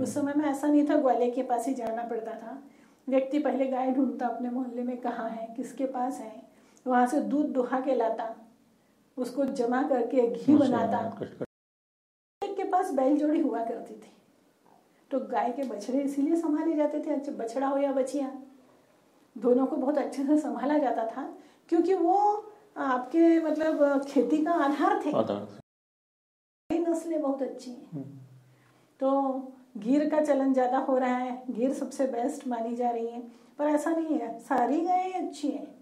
उस समय में ऐसा नहीं था, ग्वाले के पास ही जाना पड़ता था। व्यक्ति पहले गाय ढूंढता अपने मोहल्ले में कहाँ है, किसके पास है, वहां से दूध दुहा के लाता, उसको जमा करके घी बनाता। एक के पास बैल जोड़ी हुआ करती थी, तो गाय के बछड़े इसीलिए संभाले जाते थे, अच्छा बछड़ा हो या बछिया, दोनों को बहुत अच्छे से संभाला जाता था, क्योंकि वो आपके मतलब खेती का आधार थे। नस्लें बहुत अच्छी हैं। तो गिर का चलन ज्यादा हो रहा है, गिर सबसे बेस्ट मानी जा रही है, पर ऐसा नहीं है, सारी गायें अच्छी हैं।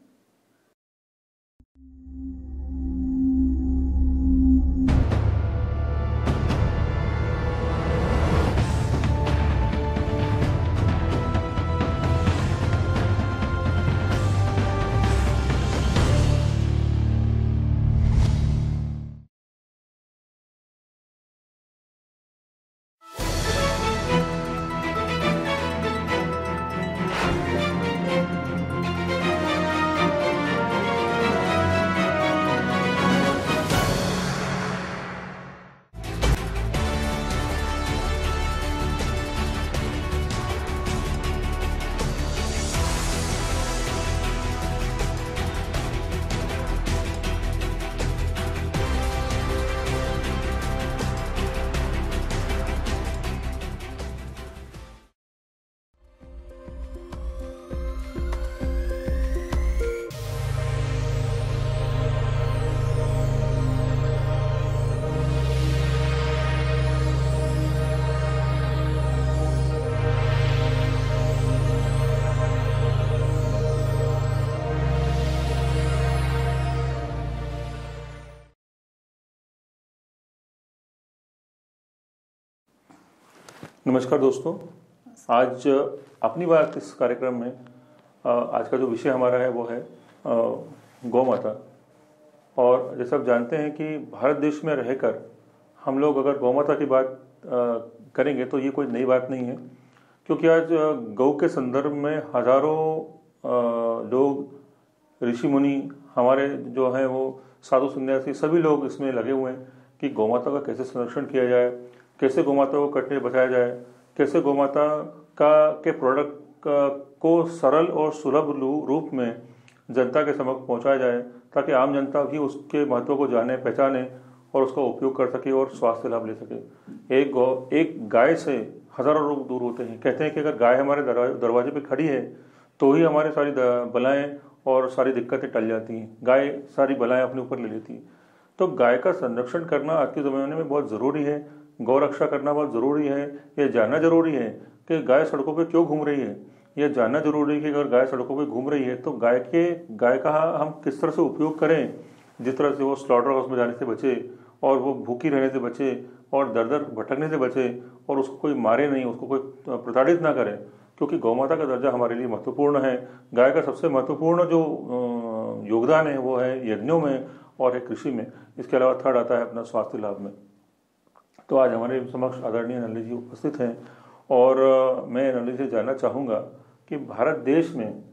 नमस्कार दोस्तों, आज अपनी बात इस कार्यक्रम में आज का जो विषय हमारा है वो है गौ माता। और जैसे आप जानते हैं कि भारत देश में रहकर हम लोग अगर गौ माता की बात करेंगे तो ये कोई नई बात नहीं है, क्योंकि आज गौ के संदर्भ में हजारों लोग, ऋषि मुनि, हमारे जो हैं वो साधु संन्यासी, सभी लोग इसमें लगे हुए हैं कि गौ माता का कैसे संरक्षण किया जाए, कैसे गौ माता को कटने बचाया जाए, कैसे गौ माता के प्रोडक्ट को सरल और सुलभ रूप में जनता के समक्ष पहुंचाया जाए, ताकि आम जनता भी उसके महत्व को जाने, पहचाने और उसका उपयोग कर सके और स्वास्थ्य लाभ ले सके। एक गाय से हजारों रोग दूर होते हैं। कहते हैं कि अगर गाय हमारे दरवाजे पे खड़ी है तो ही हमारे सारी बलाएं और सारी दिक्कतें टल जाती हैं। गाय सारी बलाएं अपने ऊपर ले लेती है। तो गाय का संरक्षण करना आज के ज़माने में बहुत ज़रूरी है। गौ रक्षा करना बहुत ज़रूरी है। यह जानना जरूरी है कि गाय सड़कों पे क्यों घूम रही है। यह जानना जरूरी है कि अगर गाय सड़कों पे घूम रही है तो गाय का हम किस तरह से उपयोग करें, जिस तरह से वो स्लॉटर हाउस में जाने से बचे और वो भूखी रहने से बचे और दर दर भटकने से बचे और उसको कोई मारे नहीं, उसको कोई प्रताड़ित ना करे, क्योंकि गौ माता का दर्जा हमारे लिए महत्वपूर्ण है। गाय का सबसे महत्वपूर्ण जो योगदान है वो है यज्ञों में और है कृषि में। इसके अलावा थर्ड आता है अपना स्वास्थ्य लाभ में। तो आज हमारे समक्ष आदरणीय नल्ली जी उपस्थित हैं और मैं नल्ली से जानना चाहूँगा कि भारत देश में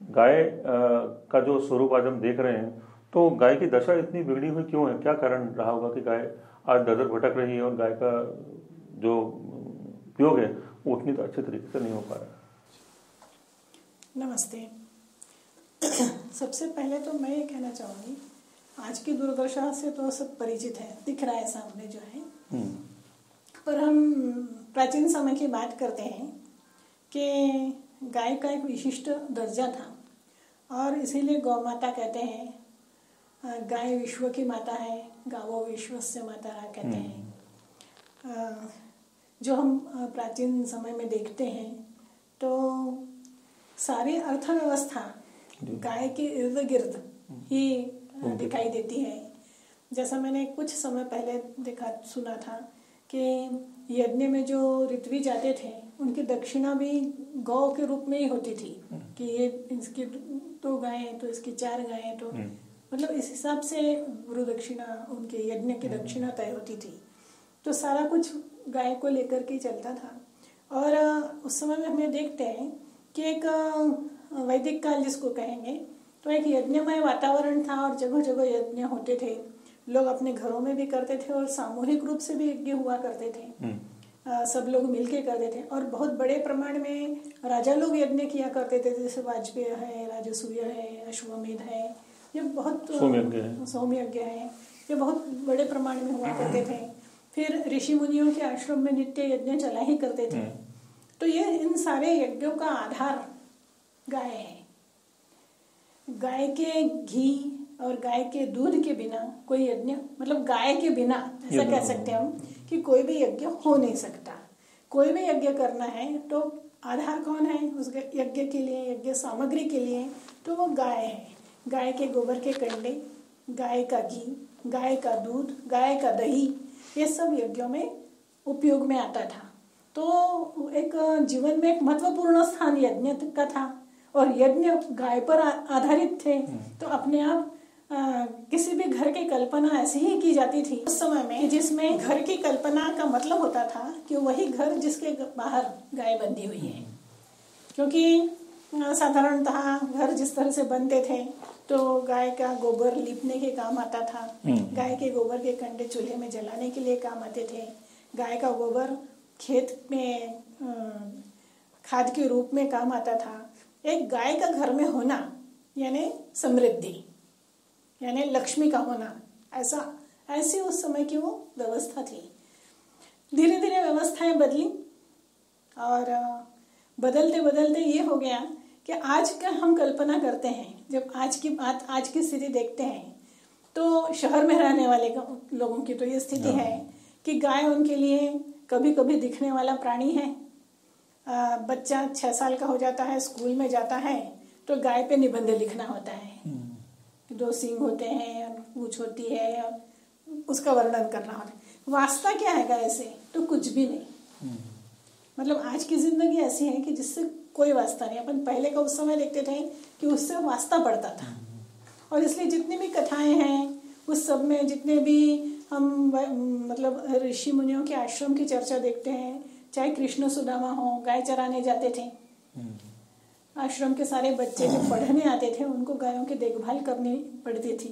गाय का जो स्वरूप आज हम देख रहे हैं, तो गाय की दशा इतनी बिगड़ी हुई क्यों है? क्या कारण रहा होगा कि गाय आज दर दर भटक रही है और गाय का जो उपयोग है वो उतनी तो अच्छे तरीके से नहीं हो पा रहा है? नमस्ते। सबसे पहले तो मैं ये कहना चाहूँगी, आज की दुर्दशा से तो सब परिचित है, दिख रहा है सामने जो है। पर हम प्राचीन समय की बात करते हैं कि गाय का एक विशिष्ट दर्जा था और इसीलिए गौ माता कहते हैं। गाय विश्व की माता है, गावो विश्वस्य माता कहते हैं। जो हम प्राचीन समय में देखते हैं तो सारी अर्थव्यवस्था गाय के इर्द गिर्द ही दिखाई देती है। जैसा मैंने कुछ समय पहले सुना था कि यज्ञ में जो ऋत्वी जाते थे उनकी दक्षिणा भी गौ के रूप में ही होती थी कि ये इसकी 2 गायें तो इसकी 4 गायें, तो मतलब इस हिसाब से गुरु दक्षिणा, उनके यज्ञ की दक्षिणा तय होती थी। तो सारा कुछ गाय को लेकर के चलता था। और उस समय में हमें देखते हैं कि एक वैदिक काल जिसको कहेंगे, तो एक यज्ञमय वातावरण था और जगह जगह यज्ञ होते थे। लोग अपने घरों में भी करते थे और सामूहिक रूप से भी यज्ञ हुआ करते थे। सब लोग मिलके करते थे। और बहुत बड़े प्रमाण में राजा लोग यज्ञ किया करते थे, जैसे वाजपेयी है, राजसूय है, अश्वमेध है, ये बहुत सोमयज्ञ है, ये बहुत बड़े प्रमाण में हुआ करते थे। फिर ऋषि मुनियों के आश्रम में नित्य यज्ञ चला ही करते थे। तो ये इन सारे यज्ञों का आधार गाय है। गाय के घी और गाय के दूध के बिना कोई यज्ञ, मतलब गाय के बिना ऐसा कह सकते हैं हम कि कोई भी यज्ञ हो नहीं सकता। कोई भी यज्ञ करना है तो आधार कौन है उस यज्ञ के लिए, यज्ञ सामग्री के लिए, तो वो गाय है। गाय के गोबर के कंडे, गाय का घी, गाय का दूध, गाय का दही, ये सब यज्ञों में उपयोग में आता था। तो एक जीवन में एक महत्वपूर्ण स्थान यज्ञ का था और यज्ञ गाय पर आधारित थे। तो अपने आप किसी भी घर की कल्पना ऐसे ही की जाती थी उस समय में, जिसमें घर की कल्पना का मतलब होता था कि वही घर जिसके बाहर गाय बंधी हुई है। क्योंकि साधारणतः घर जिस तरह से बनते थे तो गाय का गोबर लीपने के काम आता था, गाय के गोबर के कंडे चूल्हे में जलाने के लिए काम आते थे, गाय का गोबर खेत में खाद के रूप में काम आता था। एक गाय का घर में होना यानी समृद्धि, यानी लक्ष्मी का होना, ऐसी उस समय की वो व्यवस्था थी। धीरे धीरे व्यवस्थाएं बदली और बदलते बदलते ये हो गया कि आज का हम कल्पना करते हैं, जब आज की बात, आज की स्थिति देखते हैं तो शहर में रहने वाले लोगों की तो ये स्थिति है कि गाय उनके लिए कभी कभी दिखने वाला प्राणी है। बच्चा 6 साल का हो जाता है, स्कूल में जाता है तो गाय पे निबंध लिखना होता है, 2 सींग होते हैं, पूंछ होती है, उसका वर्णन करना होता है। वास्ता क्या है गाय से? तो कुछ भी नहीं। मतलब आज की जिंदगी ऐसी है कि जिससे कोई वास्ता नहीं। अपन पहले का उस समय देखते थे कि उससे वास्ता पड़ता था, और इसलिए जितनी भी कथाएं हैं उस सब में, जितने भी हम मतलब ऋषि मुनियों के आश्रम की चर्चा देखते हैं, चाहे कृष्ण सुदामा हो, गाय चराने जाते थे। आश्रम के सारे बच्चे जो पढ़ने आते थे उनको गायों की देखभाल करनी पड़ती थी।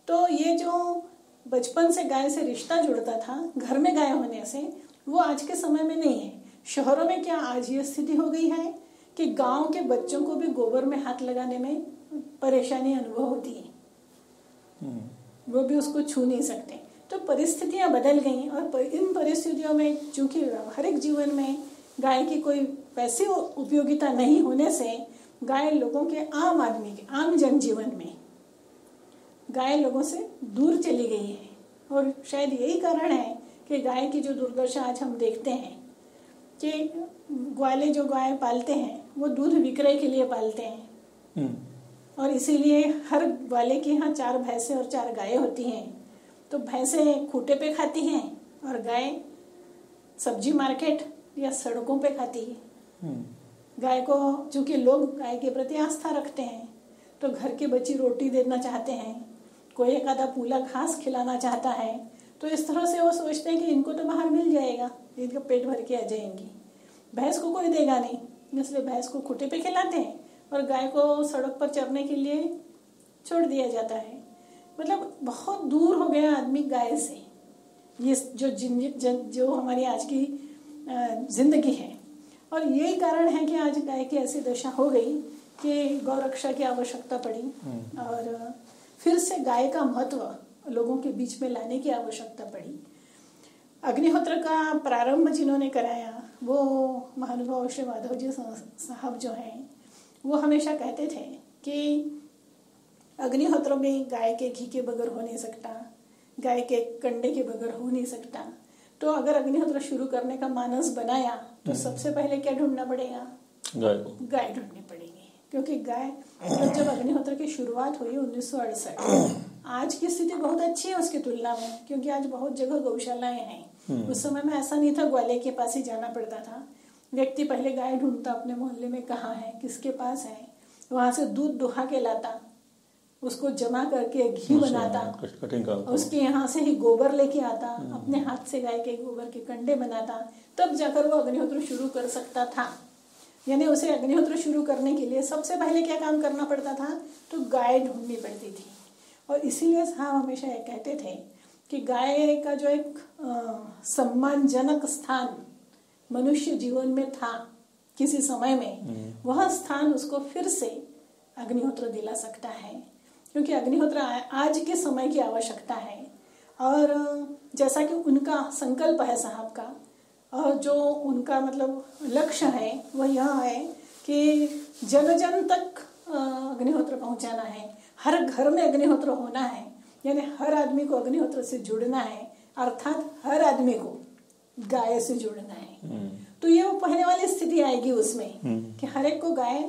तो ये जो बचपन से गाय से रिश्ता जुड़ता था घर में गाय होने से, वो आज के समय में नहीं है। शहरों में क्या आज ये स्थिति हो गई है कि गांव के बच्चों को भी गोबर में हाथ लगाने में परेशानी अनुभव होती है, वो भी उसको छू नहीं सकते। तो परिस्थितियां बदल गई और इन परिस्थितियों में चूंकि हर एक जीवन में गाय की कोई वैसी उपयोगिता नहीं होने से गाय लोगों के, आम आदमी के, आम जनजीवन में गाय लोगों से दूर चली गई है। और शायद यही कारण है कि गाय की जो दुर्दशा आज हम देखते हैं कि ग्वाले जो गाय पालते हैं वो दूध विक्रय के लिए पालते हैं, और इसीलिए हर ग्वाले के यहाँ 4 भैंसे और 4 गायें होती हैं। तो भैंसें खूंटे पे खाती हैं और गाय सब्जी मार्केट या सड़कों पे खाती है। गाय को चूंकि लोग गाय के प्रति आस्था रखते हैं तो घर की बची रोटी देना चाहते हैं, कोई एक आधा पूला घास खिलाना चाहता है, तो इस तरह से वो सोचते हैं कि इनको तो बाहर मिल जाएगा, इनका पेट भर के आ जाएंगी, भैंस को कोई देगा नहीं, इसलिए भैंस को खूंटे पे खिलाते हैं और गाय को सड़क पर चरने के लिए छोड़ दिया जाता है। मतलब बहुत दूर हो गया आदमी गाय से। ये जो हमारी आज की जिंदगी है, और यही कारण है कि आज गाय की ऐसी दशा हो गई कि गौरक्षा की आवश्यकता पड़ी और फिर से गाय का महत्व लोगों के बीच में लाने की आवश्यकता पड़ी। अग्निहोत्र का प्रारंभ जिन्होंने कराया वो महानुभाव श्री माधव जी साहब जो हैं, वो हमेशा कहते थे कि अग्निहोत्र में गाय के घी के बगैर हो नहीं सकता, गाय के कंडे के बगैर हो नहीं सकता। तो अगर अग्निहोत्र शुरू करने का मानस बनाया तो सबसे पहले क्या ढूंढना पड़ेगा? गाय ढूंढनी पड़ेगी, क्योंकि गाय जब अग्निहोत्र की शुरुआत हुई 1968, आज की स्थिति बहुत अच्छी है उसकी तुलना में, क्योंकि आज बहुत जगह गौशालाएं हैं। उस समय में ऐसा नहीं था, ग्वाले के पास ही जाना पड़ता था। व्यक्ति पहले गाय ढूंढता अपने मोहल्ले में कहाँ है, किसके पास है, वहां से दूध दुहा के लाता, उसको जमा करके घी बनाता, उसके यहाँ से ही गोबर लेके आता, अपने हाथ से गाय के गोबर के कंडे बनाता, तब जाकर वो अग्निहोत्र शुरू कर सकता था। यानी उसे अग्निहोत्र शुरू करने के लिए सबसे पहले क्या काम करना पड़ता था? तो गाय ढूंढनी पड़ती थी। और इसीलिए साहब हमेशा ये कहते थे कि गाय का जो एक सम्मानजनक स्थान मनुष्य जीवन में था किसी समय में, वह स्थान उसको फिर से अग्निहोत्र दिला सकता है, क्योंकि अग्निहोत्र आज के समय की आवश्यकता है। और जैसा कि उनका संकल्प है साहब का, और जो उनका मतलब लक्ष्य है वह यह है कि जन जन तक अग्निहोत्र पहुंचाना है, हर घर में अग्निहोत्र होना है, यानी हर आदमी को अग्निहोत्र से जुड़ना है, अर्थात हर आदमी को गाय से जुड़ना है। तो ये वो पहले वाली स्थिति आएगी उसमें कि हर एक को गाय,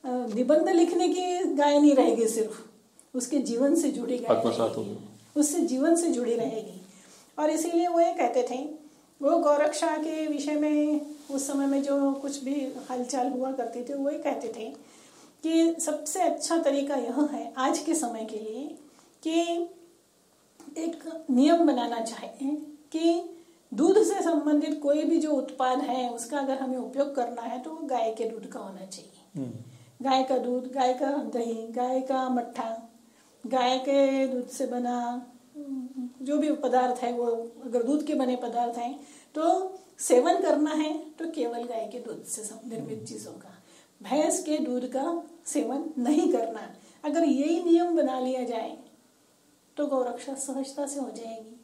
निबंध लिखने की गाय नहीं रहेगी, सिर्फ उसके जीवन से जुड़ी गाय रहेगी, उससे जीवन से जुड़ी रहेगी। और इसीलिए वो ये कहते थे, वो गौरक्षा के विषय में उस समय में जो कुछ भी हालचाल हुआ करते थे, वो ये कहते थे कि सबसे अच्छा तरीका यह है आज के समय के लिए कि एक नियम बनाना चाहिए कि दूध से संबंधित कोई भी जो उत्पाद है उसका अगर हमें उपयोग करना है तो वो गाय के दूध का होना चाहिए। गाय का दूध, गाय का दही, गाय का मट्ठा, गाय के दूध से बना जो भी पदार्थ है, वो अगर दूध के बने पदार्थ हैं तो सेवन करना है तो केवल गाय के दूध से निर्मित चीजों का, भैंस के दूध का सेवन नहीं करना। अगर यही नियम बना लिया जाए तो गौरक्षा सहजता से हो जाएगी।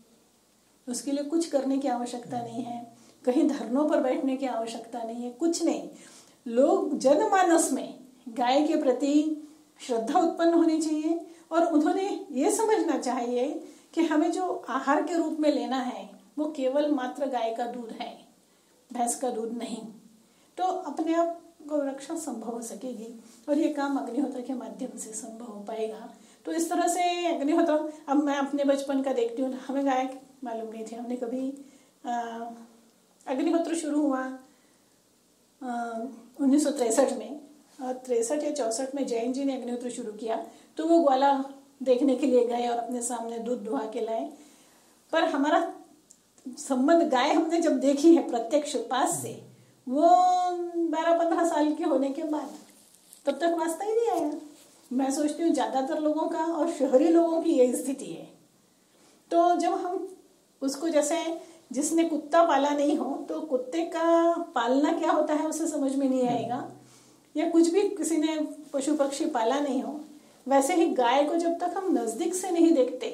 उसके लिए कुछ करने की आवश्यकता नहीं है, कहीं धरनों पर बैठने की आवश्यकता नहीं है, कुछ नहीं। लोग जनमानस में गाय के प्रति श्रद्धा उत्पन्न होनी चाहिए और उन्होंने ये समझना चाहिए कि हमें जो आहार के रूप में लेना है वो केवल मात्र गाय का दूध है, भैंस का दूध नहीं। तो अपने आप गौरक्षा संभव हो सकेगी और ये काम अग्निहोत्र के माध्यम से संभव हो पाएगा। तो इस तरह से अग्निहोत्र, अब मैं अपने बचपन का देखती हूँ, हमें गाय मालूम नहीं थी, हमने कभी अग्निहोत्र शुरू हुआ 1963 में, 63 या 64 में जैन जी ने अग्निहोत्र शुरू किया, तो वो ग्वाला देखने के लिए गए और अपने सामने दूध दुहा के लाए। पर हमारा संबंध गाय हमने जब देखी है प्रत्यक्ष पास से, वो 12-15 साल के होने के बाद, तब तक वास्ता ही नहीं आया। मैं सोचती हूँ ज्यादातर लोगों का और शहरी लोगों की यही स्थिति है। तो जब हम उसको, जैसे जिसने कुत्ता पाला नहीं हो तो कुत्ते का पालना क्या होता है उसे समझ में नहीं आएगा, या कुछ भी किसी ने पशु पक्षी पाला नहीं हो, वैसे ही गाय को जब तक हम नजदीक से नहीं देखते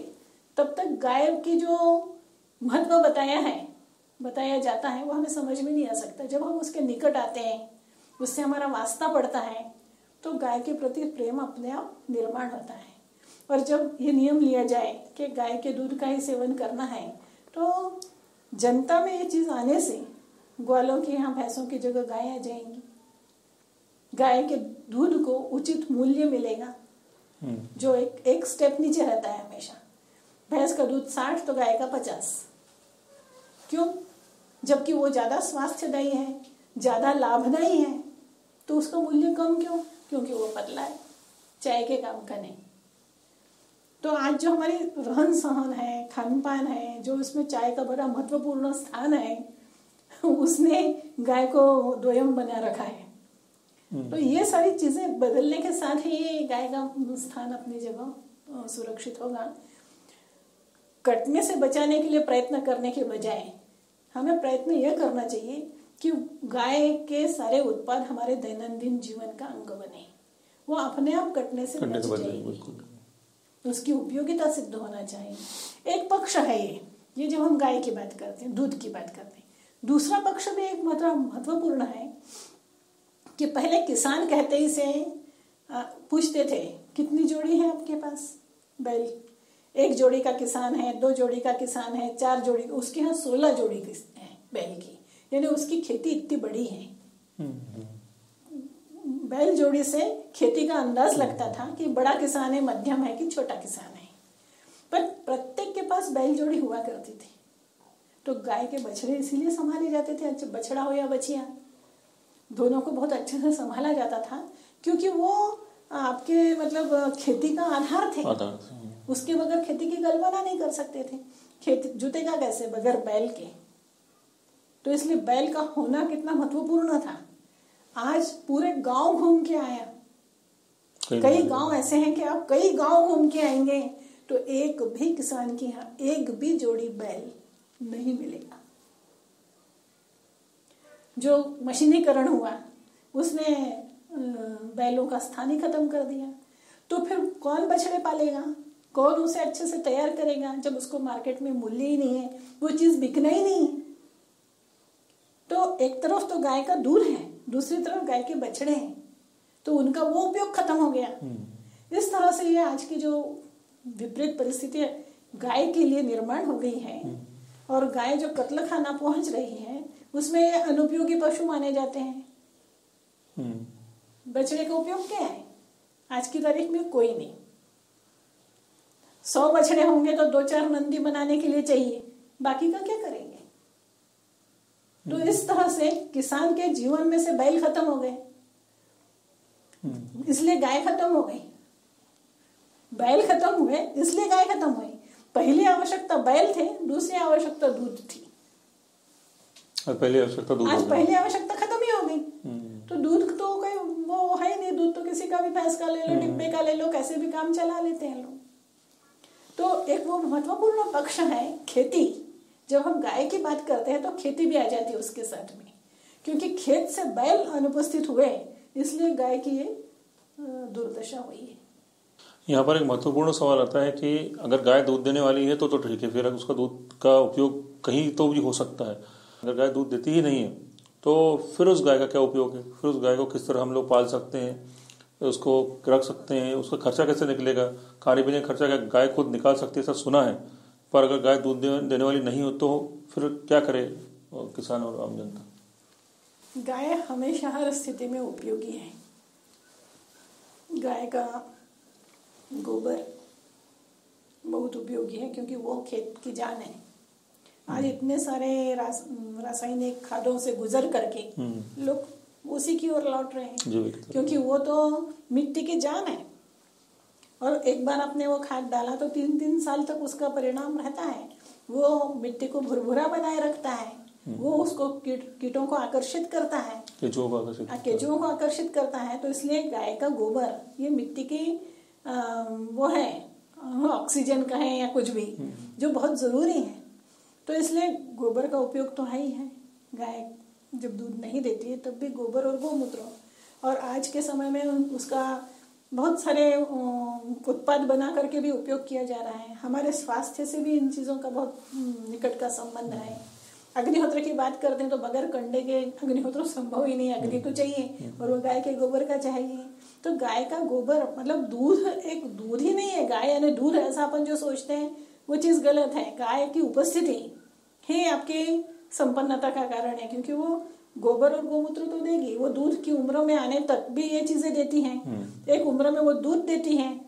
तब तक गाय की जो महत्व बताया जाता है वो हमें समझ में नहीं आ सकता। जब हम उसके निकट आते हैं, उससे हमारा वास्ता पड़ता है, तो गाय के प्रति प्रेम अपने आप निर्माण होता है। और जब ये नियम लिया जाए कि गाय के दूध का ही सेवन करना है, तो जनता में ये चीज आने से ग्वालों की यहाँ भैंसों की जगह गाय आ जाएंगी, गाय के दूध को उचित मूल्य मिलेगा, जो एक स्टेप नीचे रहता है हमेशा। भैंस का दूध 60 तो गाय का 50। क्यों? जबकि वो ज्यादा स्वास्थ्यदायी है, ज्यादा लाभदायी है, तो उसका मूल्य कम क्यों? क्योंकि वो पतला है, चाय के काम का नहीं। तो आज जो हमारी रहन सहन है, खान पान है, जो उसमें चाय का बड़ा महत्वपूर्ण स्थान है, उसने गाय को दोयम बना रखा है। तो ये सारी चीजें बदलने के साथ ही गाय का स्थान अपनी जगह सुरक्षित होगा। कटने से बचाने के लिए प्रयत्न करने के बजाय हमें प्रयत्न यह करना चाहिए कि गाय के सारे उत्पाद हमारे दैनंदिन जीवन का अंग बने। वो अपने आप कटने से बच जाएगी, उसकी उपयोगिता सिद्ध होना चाहिए। एक पक्ष है ये जब हम गाय की बात करते हैं, दूध की बात करते हैं। दूसरा पक्ष भी एक महत्वपूर्ण है कि पहले किसान कहते ही से पूछते थे कितनी जोड़ी है आपके पास बैल। 1 जोड़ी का किसान है, 2 जोड़ी का किसान है, 4 जोड़ी, उसके यहाँ 16 जोड़ी है बैल की, यानी उसकी खेती इतनी बड़ी है। बैल जोड़ी से खेती का अंदाज लगता था कि बड़ा किसान है, मध्यम है कि छोटा किसान है। पर प्रत्येक के पास बैल जोड़ी हुआ करती थी। तो गाय के बछड़े इसीलिए संभाले जाते थे, अच्छा बछड़ा हो या बछिया, दोनों को बहुत अच्छे से संभाला जाता था, क्योंकि वो आपके मतलब खेती का आधार थे। उसके बगैर खेती की कल्पना नहीं कर सकते थे। खेती जुतेगा कैसे बगैर बैल के? तो इसलिए बैल का होना कितना महत्वपूर्ण था। आज पूरे गांव घूम के आया, कई गांव ऐसे हैं कि आप कई गांव घूम के आएंगे तो एक भी किसान की यहाँ एक भी जोड़ी बैल नहीं मिलेगा। जो मशीनीकरण हुआ उसने बैलों का स्थान ही खत्म कर दिया। तो फिर कौन बछड़े पालेगा, कौन उसे अच्छे से तैयार करेगा जब उसको मार्केट में मूल्य ही नहीं है, वो चीज बिकना ही नहीं है। तो एक तरफ तो गाय का दूध है, दूसरी तरफ गाय के बछड़े हैं, तो उनका वो उपयोग खत्म हो गया। इस तरह से ये आज की जो विपरीत परिस्थितियां गाय के लिए निर्माण हो गई है और गाय जो कत्ल खाना पहुंच रही है उसमें अनुपयोगी पशु माने जाते हैं। बछड़े का उपयोग क्या है आज की तारीख में? कोई नहीं। 100 बछड़े होंगे तो 2-4 नंदी बनाने के लिए चाहिए, बाकी का क्या करेंगे? तो इस तरह से किसान के जीवन में से बैल खत्म हो गए, इसलिए गाय खत्म हो गई। बैल खत्म हुए इसलिए गाय खत्म हुई। पहली आवश्यकता बैल थे, दूसरी आवश्यकता दूध थी। पहली आवश्यकता दूध, आज पहली आवश्यकता खत्म ही हो गई। तो दूध तो कोई वो है ही नहीं, दूध तो किसी का भी भैंस का ले लो, डिब्बे का ले लो, कैसे भी काम चला लेते हैं लोग। तो एक वो महत्वपूर्ण पक्ष है खेती। जब हम गाय की बात करते हैं तो खेती भी आ जाती है उसके साथ में, क्योंकि खेत से बैल अनुपस्थित हुए इसलिए गाय की ये दुर्दशा हुई है। यहाँ पर एक महत्वपूर्ण सवाल आता है कि अगर गाय दूध देने वाली है तो ठीक है, फिर उसका दूध का उपयोग कहीं तो भी हो सकता है। अगर गाय दूध देती ही नहीं है तो फिर उस गाय का क्या उपयोग है? फिर उस गाय को किस तरह हम लोग पाल सकते हैं, उसको रख सकते हैं, उसका खर्चा कैसे निकलेगा? खाने पीने का खर्चा क्या गाय खुद निकाल सकती है, ऐसा सुना है, पर अगर गाय दूध देने वाली नहीं हो तो फिर क्या करे किसान और आम जनता? गाय हमेशा हर स्थिति में उपयोगी है। गाय का गोबर बहुत उपयोगी है क्योंकि वो खेत की जान है। आज इतने सारे रासायनिक खादों से गुजर करके लोग उसी की ओर लौट रहे हैं, क्योंकि वो तो मिट्टी की जान है। और एक बार आपने वो खाद डाला तो 3-3 साल तक उसका परिणाम रहता है। वो मिट्टी को भुरभुरा बनाए रखता है, वो उसको कीटों को आकर्षित करता है, केंचुओं को आकर्षित करता है। तो इसलिए गाय का गोबर ये मिट्टी की वो है, ऑक्सीजन का है या कुछ भी, जो बहुत जरूरी है। तो इसलिए गोबर का उपयोग तो है ही है। गाय जब दूध नहीं देती है तब भी गोबर और गोमूत्र, और आज के समय में उसका बहुत सारे उत्पाद बना करके भी उपयोग किया जा रहा है। हमारे स्वास्थ्य से भी इन चीज़ों का बहुत निकट का संबंध है। अग्निहोत्र की बात करते हैं तो बगैर कंडे के अग्निहोत्र संभव ही नहीं, अग्नि तो चाहिए और वो गाय के गोबर का चाहिए। तो गाय का गोबर मतलब दूध, एक दूध ही नहीं है गाय यानी दूध, ऐसा अपन जो सोचते हैं वो चीज गलत है। गाय की उपस्थिति ही आपकी संपन्नता का कारण है, क्योंकि वो गोबर और गोमूत्र तो देगी, वो दूध की उम्र में आने तक भी ये चीजें देती हैं। एक उम्र में वो दूध देती हैं,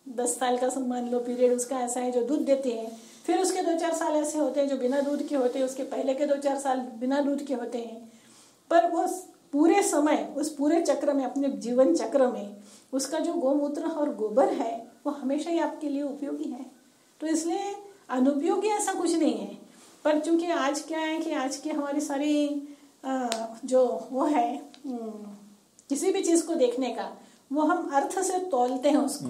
10 साल का मान लो पीरियड उसका ऐसा है जो दूध देती है। फिर उसके 2-4 साल ऐसे होते हैं जो बिना दूध के होते हैं, उसके पहले के 2-4 साल बिना दूध के होते हैं। पर वो पूरे समय, उस पूरे चक्र में, अपने जीवन चक्र में उसका जो गोमूत्र और गोबर है वो हमेशा ही आपके लिए उपयोगी है। तो इसलिए अनुपयोगी ऐसा कुछ नहीं है। पर चूंकि आज क्या है कि आज की हमारी सारी जो वो है किसी भी चीज को देखने का, वो हम अर्थ से तौलते हैं उसको,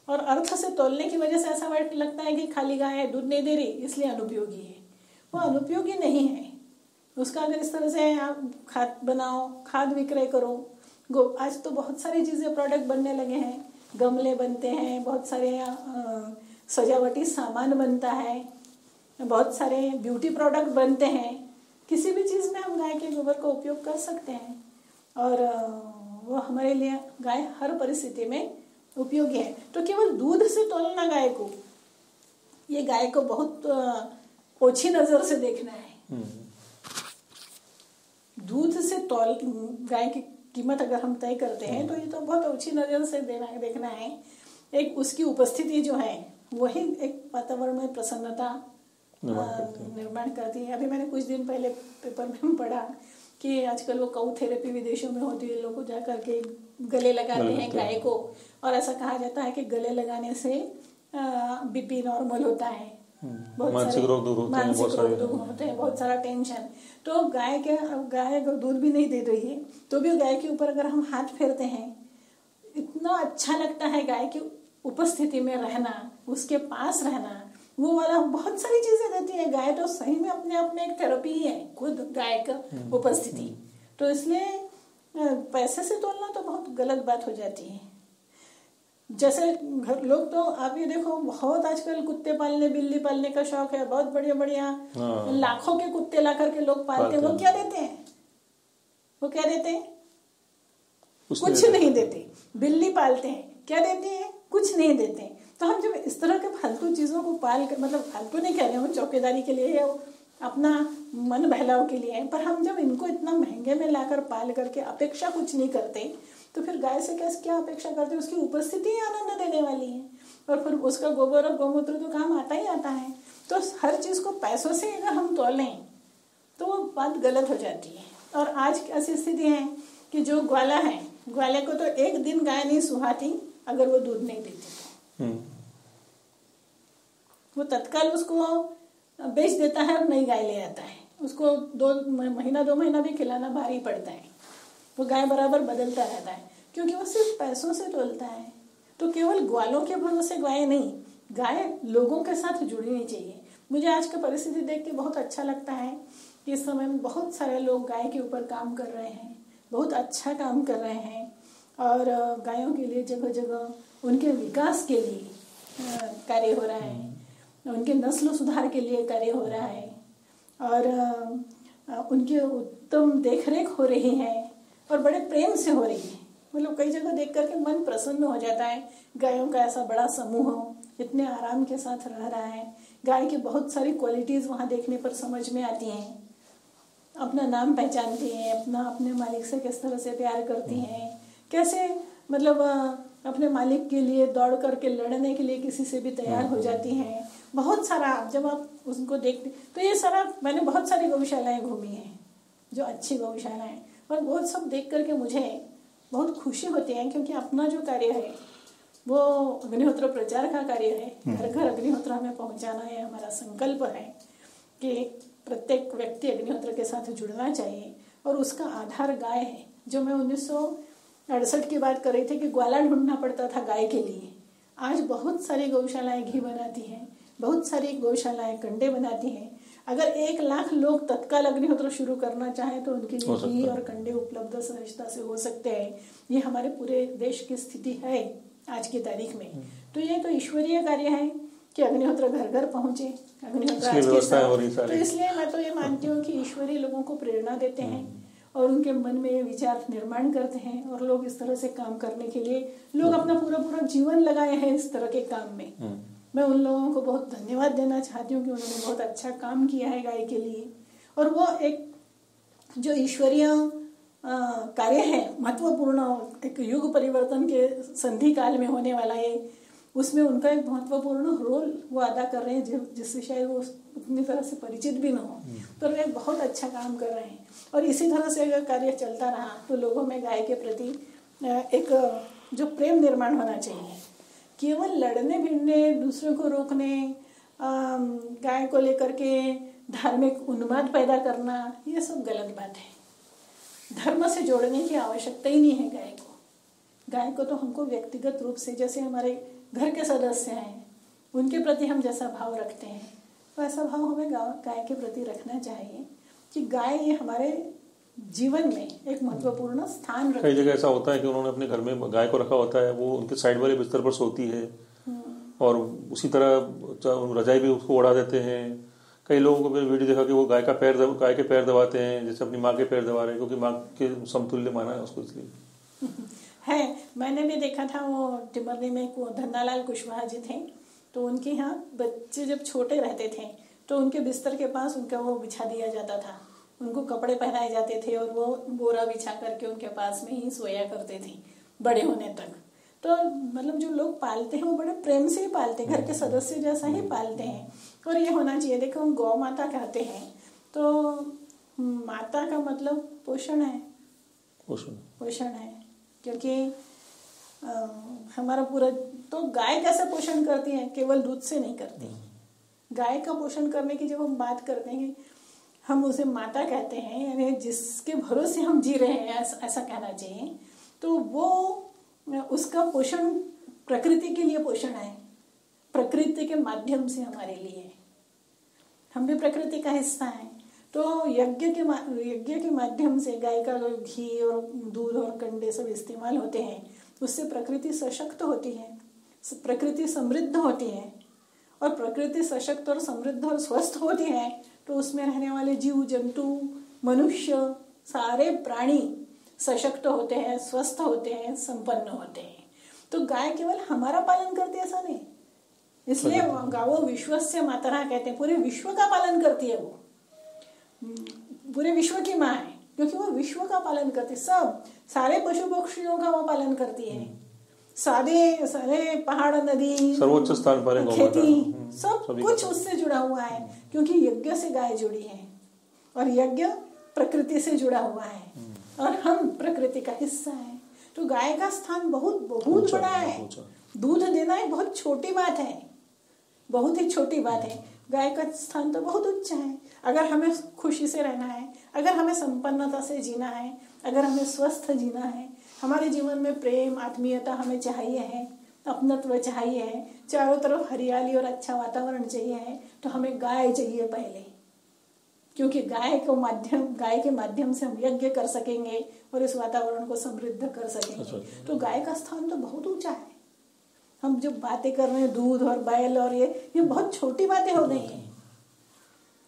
और अर्थ से तोलने की वजह से ऐसा लगता है कि खाली गाय दूध नहीं दे रही इसलिए अनुपयोगी है। वो अनुपयोगी नहीं है। उसका अगर इस तरह से आप खाद बनाओ, खाद विक्रय करो। आज तो बहुत सारी चीजें प्रोडक्ट बनने लगे हैं, गमले बनते हैं, बहुत सारे सजावटी सामान बनता है, बहुत सारे ब्यूटी प्रोडक्ट बनते हैं। किसी भी चीज में हम गाय के गोबर का उपयोग कर सकते हैं, और वो हमारे लिए गाय हर परिस्थिति में उपयोगी है। तो केवल दूध से तोलना गाय को, ये गाय को बहुत ओछी नजर से देखना है। दूध से तौल गाय की कीमत अगर हम तय करते हैं तो ये तो बहुत ओछी नजर से देखना है। एक उसकी उपस्थिति जो है वही एक वातावरण में प्रसन्नता निर्माण करती है। अभी मैंने कुछ दिन पहले पेपर में पढ़ा कि आजकल वो काउ थेरेपी विदेशों में होती है, लोग जा करके गले लगाते हैं गाय को, और ऐसा कहा जाता है कि गले लगाने से बीपी नॉर्मल होता है, मानसिक रोग दूर होते हैं, बहुत सारा टेंशन। तो गाय अगर दूध भी नहीं दे रही है तो भी गाय के ऊपर अगर हम हाथ फेरते हैं, इतना अच्छा लगता है गाय की उपस्थिति में रहना, उसके पास रहना। वो वाला बहुत सारी चीजें देती है गाय। तो सही में अपने आप में एक थेरेपी ही है खुद गाय का उपस्थिति। तो इसलिए पैसे से तोलना तो बहुत गलत बात हो जाती है। जैसे घर लोग तो आप ये देखो, बहुत आजकल कुत्ते पालने बिल्ली पालने का शौक है, बहुत बढ़िया बढ़िया लाखों के कुत्ते ला करके लोग पालते हैं। वो क्या देते हैं? वो क्या देते हैं? कुछ नहीं देते। बिल्ली पालते हैं, क्या देते हैं? कुछ नहीं देते। तो हम जब इस तरह के फालतू चीजों को पाल कर, मतलब फालतू नहीं कह रहे हैं, चौकीदारी के लिए है, अपना मन बहलाव के लिए है, पर हम जब इनको इतना महंगे में लाकर पाल करके अपेक्षा कुछ नहीं करते, तो फिर गाय से क्या अपेक्षा करते हैं? उसकी उपस्थिति ही आनंद देने वाली है, और फिर उसका गोबर और गौमूत्र तो काम आता ही आता है। तो हर चीज को पैसों से अगर हम तोलें तो वो बात गलत हो जाती है। और आज ऐसी स्थिति है कि जो ग्वाला है, ग्वाले को तो एक दिन गाय नहीं सुहाती अगर वो दूध नहीं देती। वो तत्काल उसको बेच देता है और नई गाय ले आता है। उसको 2 महीना भी खिलाना भारी पड़ता है। वो गाय बराबर बदलता रहता है, क्योंकि वो सिर्फ पैसों से तोलता है। तो केवल ग्वालों के भरोसे गाय नहीं, गाय लोगों के साथ जुड़नी चाहिए। मुझे आज की परिस्थिति देख के बहुत अच्छा लगता है कि इस समय में बहुत सारे लोग गाय के ऊपर काम कर रहे हैं, बहुत अच्छा काम कर रहे हैं, और गायों के लिए जगह जगह उनके विकास के लिए कार्य हो रहा है, उनके नस्ल सुधार के लिए कार्य हो रहा है, और उनके उत्तम देखरेख हो रही है, और बड़े प्रेम से हो रही है। मतलब कई जगह देख करके मन प्रसन्न हो जाता है। गायों का ऐसा बड़ा समूह इतने आराम के साथ रह रहा है। गाय की बहुत सारी क्वालिटीज वहाँ देखने पर समझ में आती हैं। अपना नाम पहचानती हैं, अपने मालिक से किस तरह से प्यार करती हैं, कैसे मतलब अपने मालिक के लिए दौड़ करके लड़ने के लिए किसी से भी तैयार हो जाती हैं। बहुत सारा जब आप उनको देखते, तो ये सारा मैंने बहुत सारी गौशालाएं घूमी हैं जो अच्छी गौशालाएं, और वो सब देख करके मुझे बहुत खुशी होती है, क्योंकि अपना जो कार्य है वो अग्निहोत्र प्रचार का कार्य है। घर घर अग्निहोत्र हमें पहुंचाना है, हमारा संकल्प है कि प्रत्येक व्यक्ति अग्निहोत्र के साथ जुड़ना चाहिए, और उसका आधार गाय है। जो मैं 1968 की बात कर रही थी कि ग्वाला ढूंढना पड़ता था गाय के लिए, आज बहुत सारी गौशालाएं घी बनाती हैं, बहुत सारी गौशालाएं कंडे बनाती हैं। अगर 1 लाख लोग तत्काल अग्निहोत्र शुरू करना चाहें तो उनके लिए घी और कंडे उपलब्ध सहजता से हो सकते हैं। ये हमारे पूरे देश की स्थिति है आज की तारीख में। तो ये तो ईश्वरीय कार्य है कि अग्निहोत्र घर घर पहुंचे, अग्निहोत्र आज के साथ। तो इसलिए मैं तो ये मानती हूँ कि ईश्वरीय लोगों को प्रेरणा देते हैं और उनके मन में ये विचार निर्माण करते हैं, और लोग इस तरह से काम करने के लिए लोग अपना पूरा जीवन लगाए हैं इस तरह के काम में। मैं उन लोगों को बहुत धन्यवाद देना चाहती हूँ कि उन्होंने बहुत अच्छा काम किया है गाय के लिए। और वो एक जो ईश्वरीय कार्य है, महत्वपूर्ण एक युग परिवर्तन के संधि काल में होने वाला है, उसमें उनका एक महत्वपूर्ण रोल वो अदा कर रहे हैं, जिससे शायद वो उतनी तरह से परिचित भी न हो। तो वे बहुत अच्छा काम कर रहे हैं, और इसी तरह से अगर कार्य चलता रहा तो लोगों में गाय के प्रति एक जो प्रेम निर्माण होना चाहिए। केवल लड़ने भिड़ने, दूसरों को रोकने, गाय को लेकर के धार्मिक उन्माद पैदा करना, ये सब गलत बात है। धर्म से जोड़ने की आवश्यकता ही नहीं है गाय को। गाय को तो हमको व्यक्तिगत रूप से, जैसे हमारे घर के सदस्य हैं, उनके प्रति हम जैसा भाव रखते हैं, वैसा भाव हमें गाय के प्रति रखना चाहिए कि गाय ये हमारे जीवन में एक महत्वपूर्ण स्थान रखती है। कई जगह ऐसा होता है कि उन्होंने अपने घर में गाय को रखा होता है, वो उनके साइड वाले बिस्तर पर सोती है, और उसी तरह रजाई भी उसको उड़ा देते हैं। कई लोगों को मैंने वीडियो देखा कि वो गाय के पैर दबाते हैं, जैसे अपनी माँ के पैर दबा रहे हैं, क्योंकि माँ के समतुल्य माना है उसको, इसलिए है। मैंने भी देखा था, वो टिमरनी में धन्नालाल कुशवाहा जी थे, तो उनके यहाँ बच्चे जब छोटे रहते थे तो उनके बिस्तर के पास उनका वो बिछा दिया जाता था, उनको कपड़े पहनाए जाते थे, और वो बोरा बिछा करके उनके पास में ही सोया करते थे बड़े होने तक। तो मतलब जो लोग पालते हैं वो बड़े प्रेम से ही पालते हैं, घर के सदस्य जैसा ही पालते हैं, और ये होना चाहिए। देखो, हम गौ माता कहते हैं, तो माता का मतलब पोषण है, पोषण है, क्योंकि हमारा पूरा, तो गाय कैसे पोषण करती है? केवल दूध से नहीं करती। गाय का पोषण करने की जब हम बात करते हैं, हम उसे माता कहते हैं, यानी जिसके भरोसे हम जी रहे हैं, ऐसा कहना चाहिए। तो वो उसका पोषण प्रकृति के लिए पोषण है, प्रकृति के माध्यम से हमारे लिए है। हम भी प्रकृति का हिस्सा हैं। तो यज्ञ के माध्यम से गाय का घी और दूध और कंडे सब इस्तेमाल होते हैं, उससे प्रकृति सशक्त होती है, प्रकृति समृद्ध होती है। और प्रकृति सशक्त और समृद्ध और स्वस्थ होती है तो उसमें रहने वाले जीव जंतु, मनुष्य, सारे प्राणी सशक्त होते हैं, स्वस्थ होते हैं, संपन्न होते हैं। तो गाय केवल हमारा पालन करती है ऐसा नहीं, इसलिए गावो विश्वस्य मातरः कहते हैं। पूरे विश्व का पालन करती है, वो पूरे विश्व की माँ है, क्योंकि वो विश्व का पालन करती है। सब सारे पशु पक्षियों का वो पालन करती है। सारे पहाड़, नदी, सर्वोच्च स्थान पर खेती, सब कुछ उससे जुड़ा हुआ है, क्योंकि यज्ञ से गाय जुड़ी है और यज्ञ प्रकृति से जुड़ा हुआ है और हम प्रकृति का हिस्सा है। तो गाय का स्थान बहुत बहुत बड़ा है। दूध देना एक बहुत छोटी बात है, बहुत ही छोटी बात है। गाय का स्थान तो बहुत उच्च है। अगर हमें खुशी से रहना है, अगर हमें संपन्नता से जीना है, अगर हमें स्वस्थ जीना है, हमारे जीवन में प्रेम, आत्मीयता हमें चाहिए है, अपनत्व चाहिए है, चारों तरफ हरियाली और अच्छा वातावरण चाहिए है, तो हमें गाय चाहिए पहले, क्योंकि गाय के माध्यम से हम यज्ञ कर सकेंगे और इस वातावरण को समृद्ध कर सकेंगे। तो गाय का स्थान तो बहुत ऊंचा है। हम जो बातें कर रहे हैं दूध और बैल और ये बहुत छोटी बातें हो गई हैं।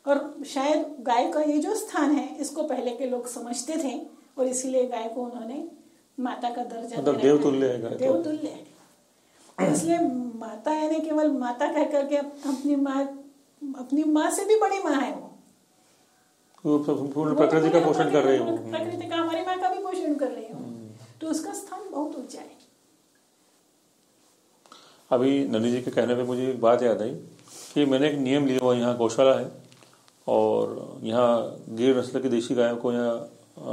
और शायद गाय का ये जो स्थान है, इसको पहले के लोग समझते थे और इसीलिए गाय को उन्होंने माता का दर्जा दिया। देवतुल्य है, देवतुल्य है। इसलिए माता यानी केवल माता कह करके अपनी माँ से भी बड़ी माँ है वो पूर्ण प्रकृति का पोषण कर रही है, प्रकृति का, हमारी माँ का भी पोषण कर रही है। तो उसका स्थान बहुत ऊंचा है। अभी नंदी जी के कहने पे मुझे एक बात याद आई कि मैंने एक नियम लिया हुआ, यहाँ गौशाला है और यहाँ गिर नस्ल की देशी गायों को यहाँ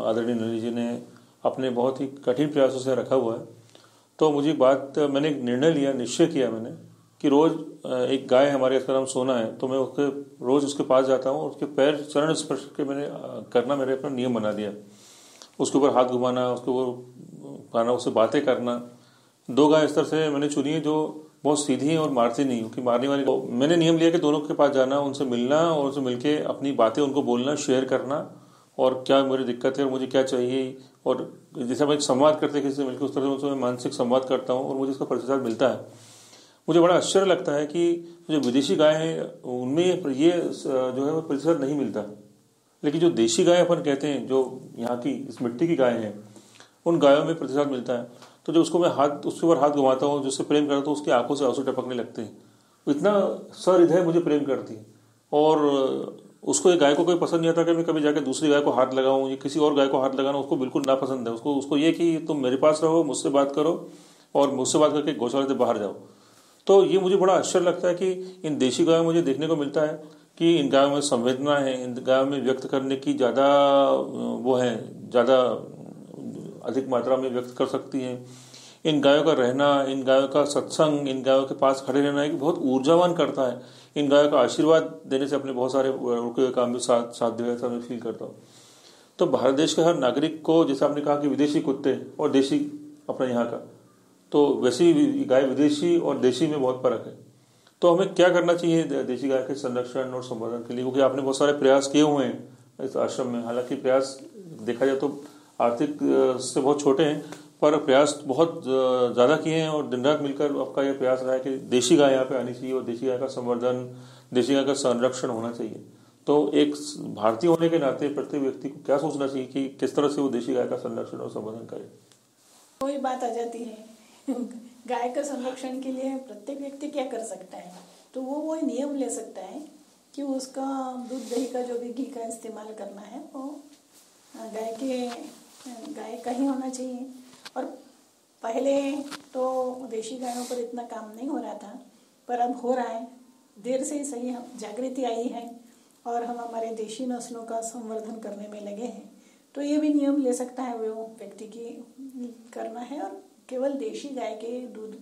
आदरणीय नंदी जी ने अपने बहुत ही कठिन प्रयासों से रखा हुआ है। तो मुझे मैंने एक निर्णय लिया, निश्चय किया मैंने कि रोज एक गाय हमारे इसका नाम सोना है, तो मैं रोज उसके पास जाता हूँ, उसके पैर चरण स्पर्श के करना मेरे अपना नियम बना दिया। उसके ऊपर हाथ घुमाना, उसके ऊपर पाना, उससे बातें करना। 2 गाय इस तरह से मैंने चुनी है जो बहुत सीधी है और मारती नहीं, क्योंकि मारने वाली। तो मैंने नियम लिया कि दोनों के पास जाना, उनसे मिलना और उनसे मिलके अपनी बातें उनको बोलना, शेयर करना और क्या मेरी दिक्कत है और मुझे क्या चाहिए। और जैसे हम एक संवाद करते हैं किसी से मिलकर, उस तरह से उनसे मैं मानसिक संवाद करता हूँ और मुझे इसका प्रतिसाद मिलता है। मुझे बड़ा आश्चर्य लगता है कि जो विदेशी गाय हैं उनमें ये जो है वो प्रतिशत नहीं मिलता, लेकिन जो देशी गाय अपन कहते हैं, जो यहाँ की इस मिट्टी की गाय हैं, उन गायों में प्रतिशत मिलता है। तो जब उसको मैं उसके ऊपर हाथ घुमाता हूँ, जिससे प्रेम करता हूँ, उसकी आंखों से आंसू टपकने लगते हैं। इतना सहृदय मुझे प्रेम करती है। और उसको एक गाय को कोई पसंद नहीं आता कि मैं कभी जाकर दूसरी गाय को हाथ लगाऊं या किसी और गाय को हाथ लगाना उसको बिल्कुल नापसंद है। उसको ये कि तुम मेरे पास रहो, मुझसे बात करो और मुझसे बात करके गौशाला से बाहर जाओ। तो ये मुझे बड़ा आश्चर्य लगता है कि इन देशी गायों में मुझे देखने को मिलता है कि इन गायों में संवेदना है, इन गायों में व्यक्त करने की ज़्यादा वो है, ज़्यादा अधिक मात्रा में व्यक्त कर सकती हैं। इन गायों का रहना, इन गायों का सत्संग, इन गायों के पास खड़े रहना एक बहुत ऊर्जावान करता है। इन गायों का आशीर्वाद देने से अपने बहुत सारे रुके हुए काम भी साध्य है, ऐसा मैं फील करता हूँ। तो भारत देश के हर नागरिक को, जैसे आपने कहा कि विदेशी कुत्ते और देशी अपना यहाँ का, तो वैसी गाय विदेशी और देशी में बहुत फर्क है। तो हमें क्या करना चाहिए देशी गाय के संरक्षण और संवर्धन के लिए? क्योंकि आपने बहुत सारे प्रयास किए हुए हैं इस आश्रम में। हालांकि प्रयास देखा जाए तो आर्थिक से बहुत छोटे हैं, पर प्रयास बहुत ज़्यादा किए हैं और दिन रात मिलकर आपका यह प्रयास रहा है कि देशी गाय यहाँ पे आनी चाहिए और देशी गाय का संवर्धन, देशी गाय का संरक्षण होना चाहिए। तो एक भारतीय होने के नाते प्रत्येक व्यक्ति को क्या सोचना चाहिए कि किस तरह से वो देशी गाय का संरक्षण और संवर्धन करे? कोई बात आ जाती है गाय का संरक्षण के लिए प्रत्येक व्यक्ति क्या कर सकता है? तो वो नियम ले सकता है कि उसका दूध दही का जो भी घी का इस्तेमाल करना है वो गाय का ही होना चाहिए। और पहले तो देशी गायों पर इतना काम नहीं हो रहा था, पर अब हो रहा है। देर से ही सही हम जागृति आई है और हम हमारे देशी नस्लों का संवर्धन करने में लगे हैं। तो ये भी नियम ले सकता है वो व्यक्ति की करना है और केवल देशी गाय के दूध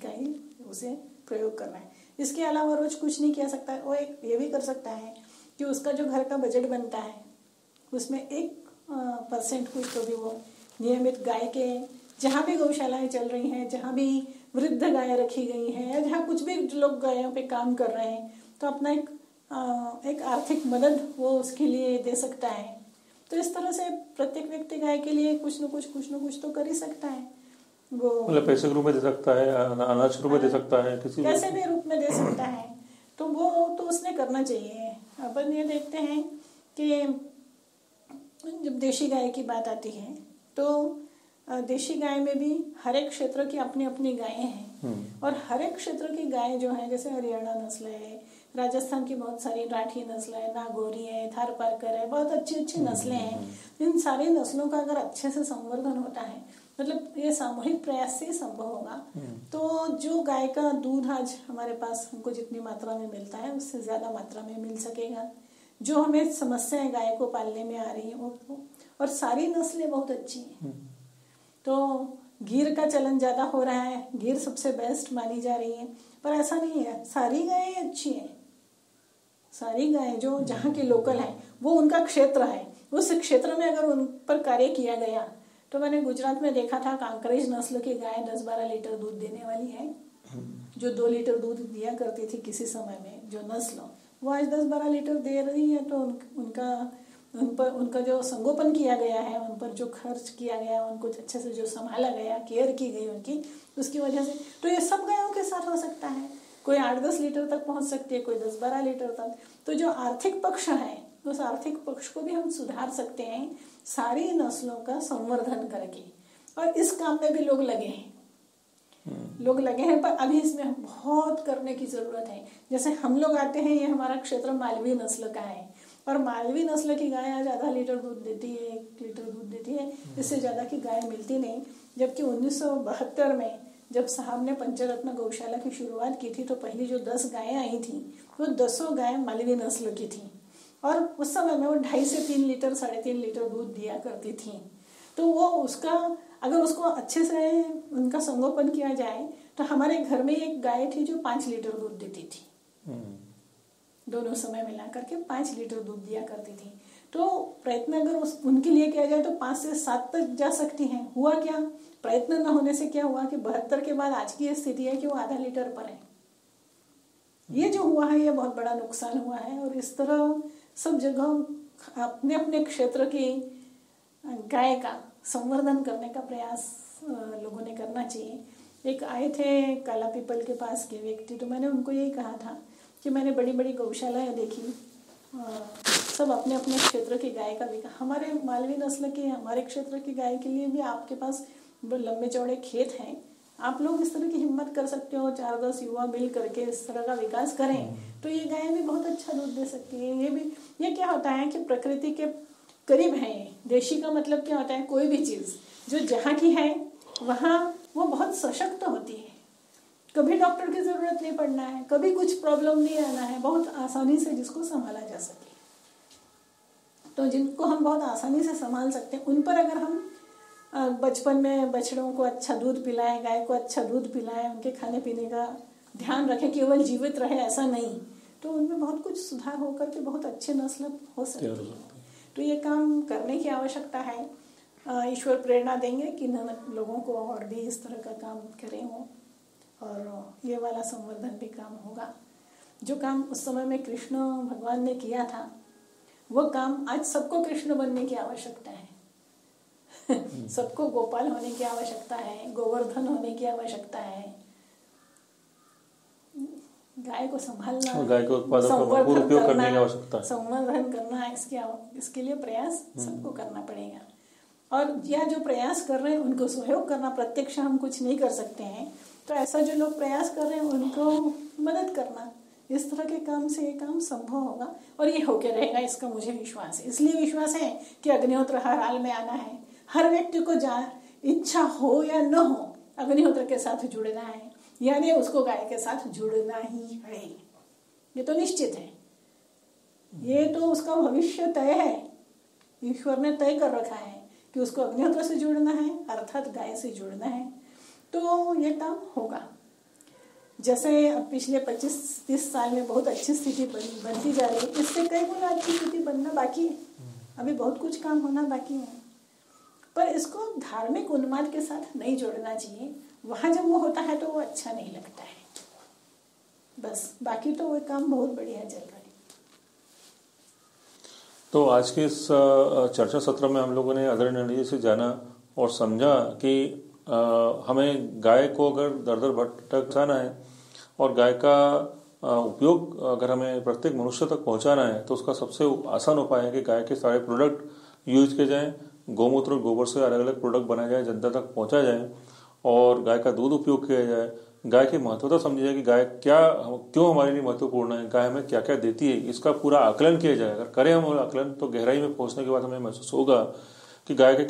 का ही उसे प्रयोग करना है। इसके अलावा रोज कुछ नहीं किया सकता है। वो एक ये भी कर सकता है कि उसका जो घर का बजट बनता है उसमें 1% कुछ तो भी वो नियमित गाय के, जहाँ भी गौशालाएं चल रही हैं, जहाँ भी वृद्ध गाय रखी गई हैं, या जहाँ कुछ भी लोग गायों पे काम कर रहे हैं, तो अपना एक आर्थिक मदद वो उसके लिए दे सकता है। तो इस तरह से प्रत्येक व्यक्ति गाय के लिए कुछ न कुछ तो कर ही सकता है। वो मतलब पैसे के रूप में दे सकता है, अनाज के रूप में दे सकता है, किसी कैसे भी रूप में दे सकता है। तो वो तो उसने करना चाहिए। अपन ये देखते हैं कि जब देशी गाय की बात आती है तो देशी गाय में भी हर एक क्षेत्र की अपनी अपनी गायें हैं, और हर एक क्षेत्र की गाय जो है, जैसे हरियाणा नस्ल है, राजस्थान की बहुत सारी राठी नस्ल है, नागौरी है, थारपारकर है, बहुत अच्छी अच्छी नस्लें हैं। इन सारी नस्लों का अगर अच्छे से संवर्धन होता है, मतलब ये सामूहिक प्रयास से संभव होगा, तो जो गाय का दूध आज हमारे पास हमको जितनी मात्रा में मिलता है उससे ज्यादा मात्रा में मिल सकेगा। जो हमें समस्याएं गाय को पालने में आ रही है वो, और सारी नस्लें बहुत अच्छी हैं। तो गिर का चलन ज्यादा हो रहा है, गिर सबसे बेस्ट मानी जा रही है, पर ऐसा नहीं है। सारी गायें अच्छी हैं, सारी गायें जो जहाँ की लोकल है, वो उनका क्षेत्र है, उस क्षेत्र में अगर उन पर कार्य किया गया। तो मैंने गुजरात में देखा था, कांकरेज नस्ल की गाय 10-12 लीटर दूध देने वाली है। जो 2 लीटर दूध दिया करती थी किसी समय में जो नस्ल, वो आज 10-12 लीटर दे रही है। तो उनका जो संगोपन किया गया है, उन पर जो खर्च किया गया, उनको अच्छे से जो संभाला गया, केयर की गई उनकी, उसकी वजह से तो ये सब गायों के साथ हो सकता है। कोई 8-10 लीटर तक पहुंच सकती है, कोई 10-12 लीटर तक। तो जो आर्थिक पक्ष है, उस आर्थिक पक्ष को भी हम सुधार सकते हैं सारी नस्लों का संवर्धन करके। और इस काम में भी लोग लगे हैं, पर अभी इसमें बहुत करने की जरूरत है। जैसे हम लोग आते हैं, ये हमारा क्षेत्र मालवी नस्ल का है, और मालवी नस्ल की गाय आज आधा लीटर दूध देती है, 1 लीटर दूध देती है, इससे ज्यादा की गाय मिलती नहीं। जबकि 1972 में जब साहब ने पंचरत्न गौशाला की शुरुआत की थी, तो पहली जो 10 गायें आई थी, वो 10 गायें मालवी नस्ल की थी, और उस समय में वो 2.5 से 3 लीटर 3.5 लीटर दूध दिया करती थी। तो वो उसका अगर उसको अच्छे से उनका संगोपन किया जाए, तो हमारे घर में एक गाय थी जो 5 लीटर दूध देती थी। दोनों समय मिला करके 5 लीटर दूध दिया करती थी। तो प्रयत्न अगर उनके लिए किया जाए तो 5 से 7 तक जा सकती हैं। हुआ क्या, प्रयत्न न होने से क्या हुआ कि 72 के बाद आज की ये स्थिति है कि वो आधा लीटर पर है। ये जो हुआ है, ये बहुत बड़ा नुकसान हुआ है। और इस तरह सब जगह अपने अपने क्षेत्र की गाय का संवर्धन करने का प्रयास लोगों ने करना चाहिए। एक आए थे काला पीपल के पास के व्यक्ति, तो मैंने उनको यही कहा था कि मैंने बड़ी बड़ी गौशालाएं देखी, सब अपने अपने क्षेत्र की गाय का देखा। हमारे मालवी नस्ल के हमारे क्षेत्र की गाय के लिए भी आपके पास लंबे चौड़े खेत हैं, आप लोग इस तरह की हिम्मत कर सकते हो, 4-10 युवा मिल करके इस तरह का विकास करें, तो ये गाय भी बहुत अच्छा दूध दे सकती है। ये क्या होता है कि प्रकृति के करीब है। देशी का मतलब क्या होता है, कोई भी चीज जो जहाँ की है वहाँ वो बहुत सशक्त होती है। कभी डॉक्टर की जरूरत नहीं पड़ना है, कभी कुछ प्रॉब्लम नहीं आना है, बहुत आसानी से जिसको संभाला जा सके। तो जिनको हम बहुत आसानी से संभाल सकते हैं, उन पर अगर हम बचपन में बछड़ों को अच्छा दूध पिलाएं, गाय को अच्छा दूध पिलाएं, उनके खाने पीने का ध्यान रखें, केवल जीवित रहे ऐसा नहीं, तो उनमें बहुत कुछ सुधार होकर के बहुत अच्छे नस्ल हो सकती है। तो ये काम करने की आवश्यकता है। ईश्वर प्रेरणा देंगे कि लोगों को और भी इस तरह का काम करें हो, और ये वाला संवर्धन भी काम होगा। जो काम उस समय में कृष्ण भगवान ने किया था, वो काम आज सबको कृष्ण बनने की आवश्यकता है। सबको गोपाल होने की आवश्यकता है, गोवर्धन होने की आवश्यकता है। गाय को संभालना, गाय के उत्पादों का भरपूर उपयोग करने की आवश्यकता है, संवर्धन करना, इसके लिए प्रयास सबको करना पड़ेगा। और यह जो प्रयास कर रहे हैं उनको सहयोग करना, प्रत्यक्ष हम कुछ नहीं कर सकते हैं, तो ऐसा जो लोग प्रयास कर रहे हैं उनको मदद करना, इस तरह के काम से ये काम संभव होगा, और ये होके रहेगा, इसका मुझे विश्वास है। इसलिए विश्वास है कि अग्निहोत्र हर हाल में आना है। हर व्यक्ति को इच्छा हो या न हो, अग्निहोत्र के साथ जुड़ना है, यानी उसको गाय के साथ जुड़ना ही है। ये तो निश्चित है, ये तो उसका भविष्य तय है। ईश्वर ने तय कर रखा है कि उसको अग्निहोत्र से जुड़ना है, अर्थात गाय से जुड़ना है, तो ये काम होगा। जैसे अब पिछले 25-30 साल में बहुत अच्छी स्थिति बनती जा रही है, इससे कई गुना अच्छी स्थिति बनना बाकी है, अभी बहुत कुछ काम होना बाकी है। पर इसको धार्मिक उन्माद के साथ नहीं जोड़ना चाहिए, वहाँ जब वो होता है तो वो अच्छा नहीं लगता है। बस बाकी तो वो काम बहुत बढ़िया चल रहा है। तो आज के इस चर्चा सत्र में हम लोगों ने आदरणीय नंदी जी से जाना और समझा कि हमें गाय को अगर दर दर भटकाना है और गाय का उपयोग अगर हमें प्रत्येक मनुष्य तक पहुंचाना है तो उसका सबसे आसान उपाय है कि गाय के सारे प्रोडक्ट यूज किए जाएं, गौमूत्र और गोबर से अलग अलग प्रोडक्ट बनाए जाए, जनता तक पहुंचाया जाए और गाय का दूध उपयोग किया जाए। गाय की महत्वता समझी जाए कि गाय क्यों हमारे लिए महत्वपूर्ण है, गाय हमें क्या क्या देती है, इसका पूरा आकलन किया जाए। अगर करें हम आकलन तो गहराई में पहुंचने के बाद हमें महसूस होगा कि गाय न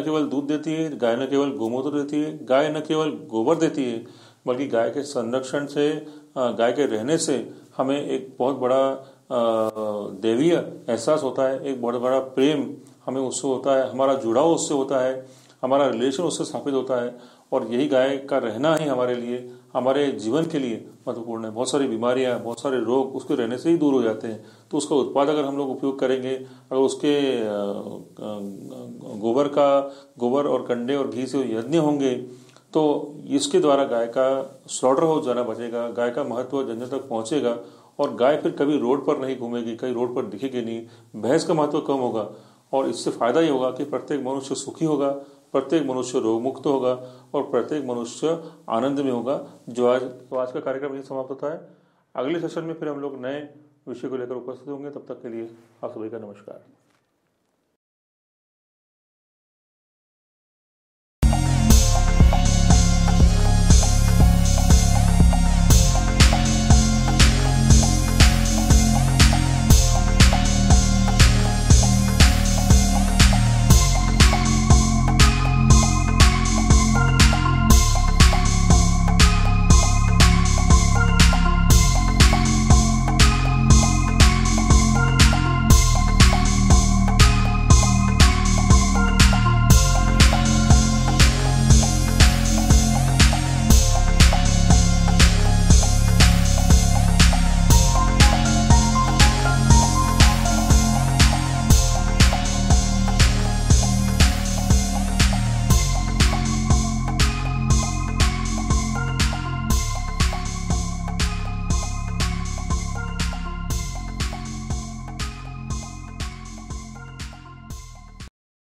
केवल दूध देती है, गाय न केवल गोमूत्र देती है, गाय न केवल गोबर देती है, बल्कि गाय के संरक्षण से, गाय के रहने से हमें एक बहुत बड़ा दैवीय एहसास होता है, एक बहुत बड़ा प्रेम हमें उससे होता है, हमारा जुड़ाव उससे होता है, हमारा रिलेशन उससे स्थापित होता है। और यही गाय का रहना ही हमारे लिए, हमारे जीवन के लिए महत्वपूर्ण है। बहुत सारी बीमारियां, बहुत सारे रोग उसके रहने से ही दूर हो जाते हैं। तो उसका उत्पाद अगर हम लोग उपयोग करेंगे, अगर उसके गोबर और कंडे और घी से यज्ञ होंगे तो इसके द्वारा गाय का स्लॉटर हाउस जाना बचेगा, गाय का महत्व जन जन तक पहुंचेगा और गाय फिर कभी रोड पर नहीं घूमेगी, कहीं रोड पर दिखेगी नहीं, भैंस का महत्व कम होगा। और इससे फायदा ये होगा कि प्रत्येक मनुष्य सुखी होगा, प्रत्येक मनुष्य रोग मुक्त होगा और प्रत्येक मनुष्य आनंद में होगा। तो आज का कार्यक्रम यही समाप्त होता है। अगले सेशन में फिर हम लोग नए विषय को लेकर उपस्थित होंगे। तब तक के लिए आप सभी का नमस्कार।